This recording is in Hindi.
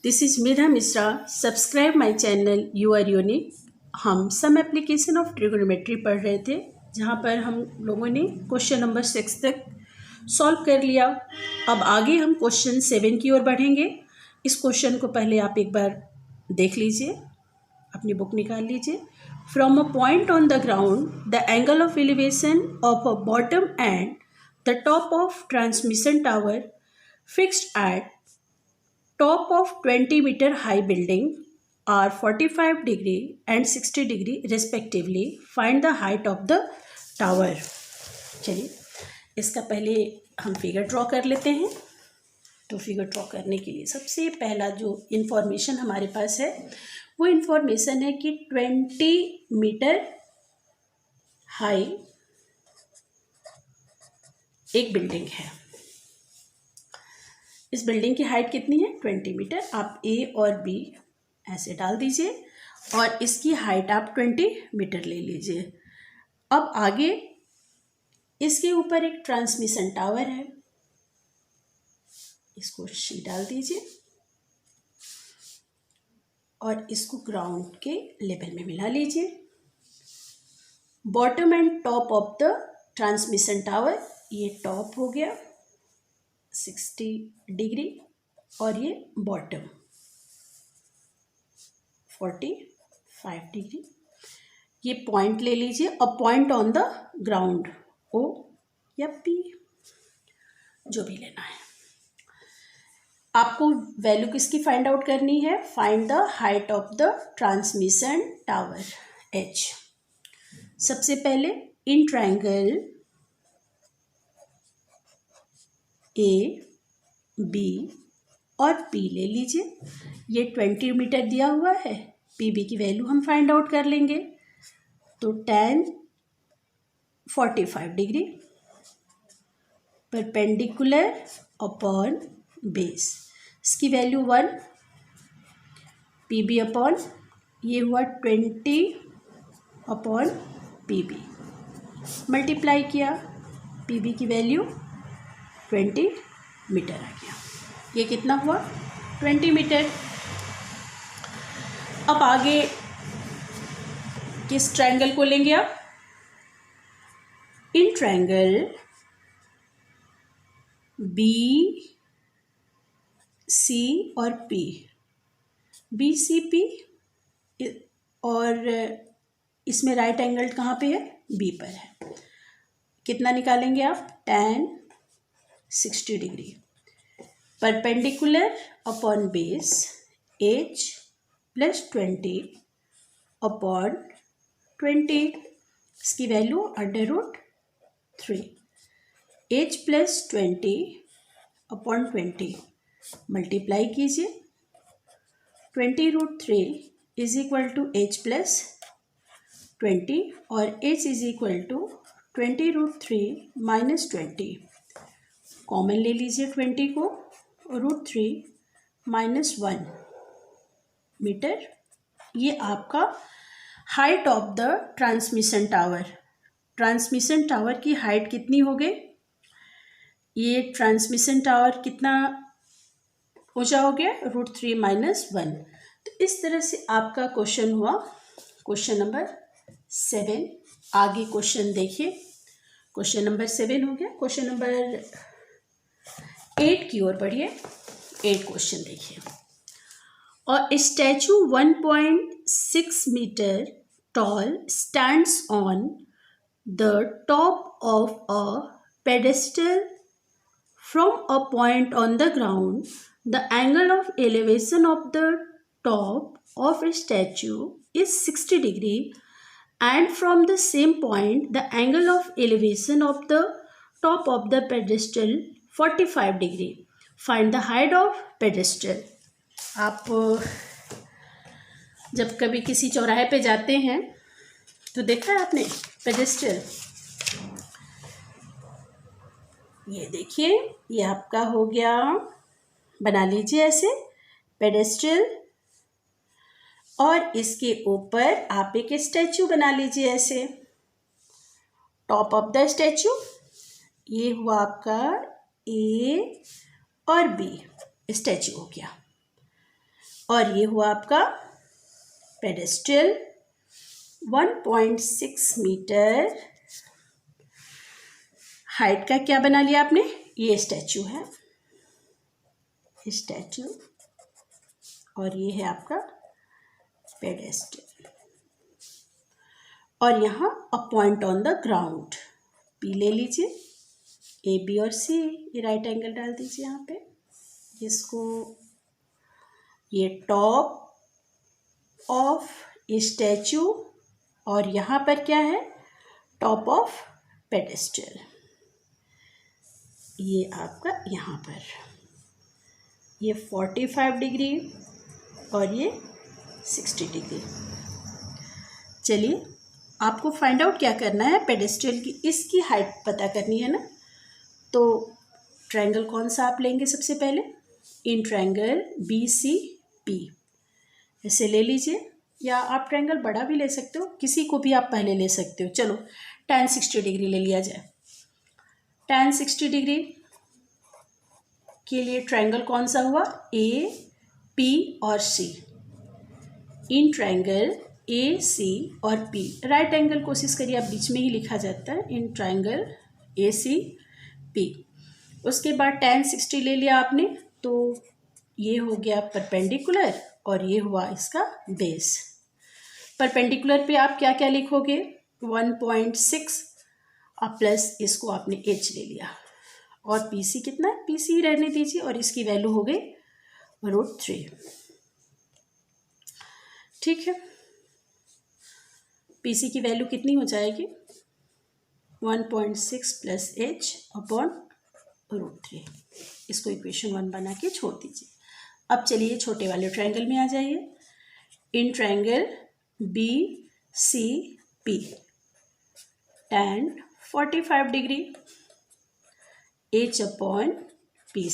This is Medha Mishra. Subscribe my channel you are unique. हम सम एप्लीकेशन ऑफ ट्रिगोनोमेट्री पढ़ रहे थे, जहाँ पर हम लोगों ने क्वेश्चन नंबर 6 तक सॉल्व कर लिया. अब आगे हम क्वेश्चन 7 की ओर बढ़ेंगे. इस क्वेश्चन को पहले आप एक बार देख लीजिए, अपनी बुक निकाल लीजिए. From a point on the ground the angle of elevation of a bottom and the top of transmission tower fixed at top of 20 meter high building are 45 degree and 60 degree respectively. Find the height of the tower. चलिए इसका पहले हम फिगर ड्रॉ कर लेते हैं. तो फिगर ड्रॉ करने के लिए सबसे पहला जो इन्फॉर्मेशन हमारे पास है वो इन्फॉर्मेशन है कि 20 मीटर हाई एक बिल्डिंग है. इस बिल्डिंग की हाइट कितनी है? 20 मीटर. आप ए और बी ऐसे डाल दीजिए और इसकी हाइट आप 20 मीटर ले लीजिए. अब आगे इसके ऊपर एक ट्रांसमिशन टावर है, इसको शी डाल दीजिए और इसको ग्राउंड के लेवल में मिला लीजिए. Bottom and top of the transmission tower, ये टॉप हो गया 60 डिग्री और ये बॉटम 45 डिग्री. ये पॉइंट ले लीजिए और पॉइंट ऑन द ग्राउंड ओ या पी जो भी लेना है. आपको वैल्यू किसकी फाइंड आउट करनी है? Find the height of the transmission tower H. सबसे पहले इन ट्रायंगल ए बी और पी ले लीजिए. ये 20 मीटर दिया हुआ है, पी बी की वैल्यू हम फाइंड आउट कर लेंगे. तो tan 45 degree perpendicular upon base, इसकी वैल्यू 1, पी बी अपॉन ये हुआ 20 अपॉन पी बी, मल्टीप्लाई किया, पी बी की वैल्यू 20 मीटर आ गया. ये कितना हुआ? 20 मीटर. अब आगे किस ट्रायंगल को लेंगे आप? इन ट्रायंगल बी सी और पी, बी सी पी, और इसमें राइट एंगल कहाँ पे है? बी पर है. कितना निकालेंगे आप? tan 60 degree perpendicular upon base H plus 20 upon 20, इसकी value √3. H plus 20 upon 20 multiply कीजिए. 20√3 is equal to H plus 20 और H is equal to 20√3 minus 20. Common ले लीजिए 20 को, √3 माइनस 1 मीटर. ये आपका height of the transmission tower. Transmission tower की हाइट कितनी हो गई? ये ट्रांसमिशन टावर कितना ऊंचा हो गया? √3 माइनस 1. तो इस तरह से आपका क्वेश्चन हुआ, क्वेश्चन नंबर 7. आगे क्वेश्चन देखिए. क्वेश्चन नंबर 7 हो गया. क्वेश्चन नंबर 8 की ओर बढ़िए. 8 क्वेश्चन देखिए. A statue 1.6 meter tall stands on the top of a pedestal from a point on the ground. The angle of elevation of the top of a statue is 60 degree and from the same point the angle of elevation of the top of the pedestal 45 degree. Find the height of pedestal. आप जब कभी किसी चौराहे पे जाते हैं तो देखा है आपने पेडेस्टल? ये देखिए, ये आपका हो गया. बना लीजिए ऐसे पेडेस्टल और इसके ऊपर आप एक स्टैचू बना लीजिए ऐसे. टॉप ऑफ द स्टैचू, ये हुआ आपका ए और बी स्टैचू हो गया. और ये हुआ आपका पेडेस्टल 1.6 मीटर हाइट का क्या बना लिया आपने, ये स्टैचू है, स्टैचू, और ये है आपका पेडेस्टल। और यहाँ a point on the ground, P ले लीजिए, ए बी और सी, ये राइट एंगल डाल दीजिए यहाँ पे, इसको ये टॉप ऑफ स्टैचू, और यहाँ पर क्या है, टॉप ऑफ पेडेस्टल, ये आपका यहाँ पर ये 45 डिग्री और ये 60 डिग्री। चलिए आपको फाइंड आउट क्या करना है, पेडेस्टल की इसकी हाइट पता करनी है ना। तो ट्रायंगल कौन सा आप लेंगे सबसे पहले, इन ट्रायंगल BCP ऐसे ले लीजिए, या आप ट्रायंगल बड़ा भी ले सकते हो, किसी को भी आप पहले ले सकते हो। चलो tan 60 डिग्री ले लिया जाए। tan 60 डिग्री के लिए ट्रायंगल कौन सा हुआ, AP और C। इन ट्रायंगल AC और P, राइट एंगल कोशिश करिए आप बीच में ही लिखा जाता है, इन ट्रायंगल ACP। उसके बाद tan 60 ले लिया आपने, तो ये हो गया परपेंडिकुलर और ये हुआ इसका बेस। परपेंडिकुलर पे आप क्या क्या लिखोगे, 1.6 और प्लस इसको आपने H ले लिया, और PC कितना है, PC ही रहने दीजिए, और इसकी वैल्यू हो गई √3। ठीक है, PC की वैल्यू कितनी हो जाएगी, 1.6 प्लस H अपॉन √3। इसको इक्वेशन 1 बना के छोड़ दीजिए। अब चलिए छोटे वाले ट्रायंगल में आ जाइए। In triangle BCP tan 45 degree, H upon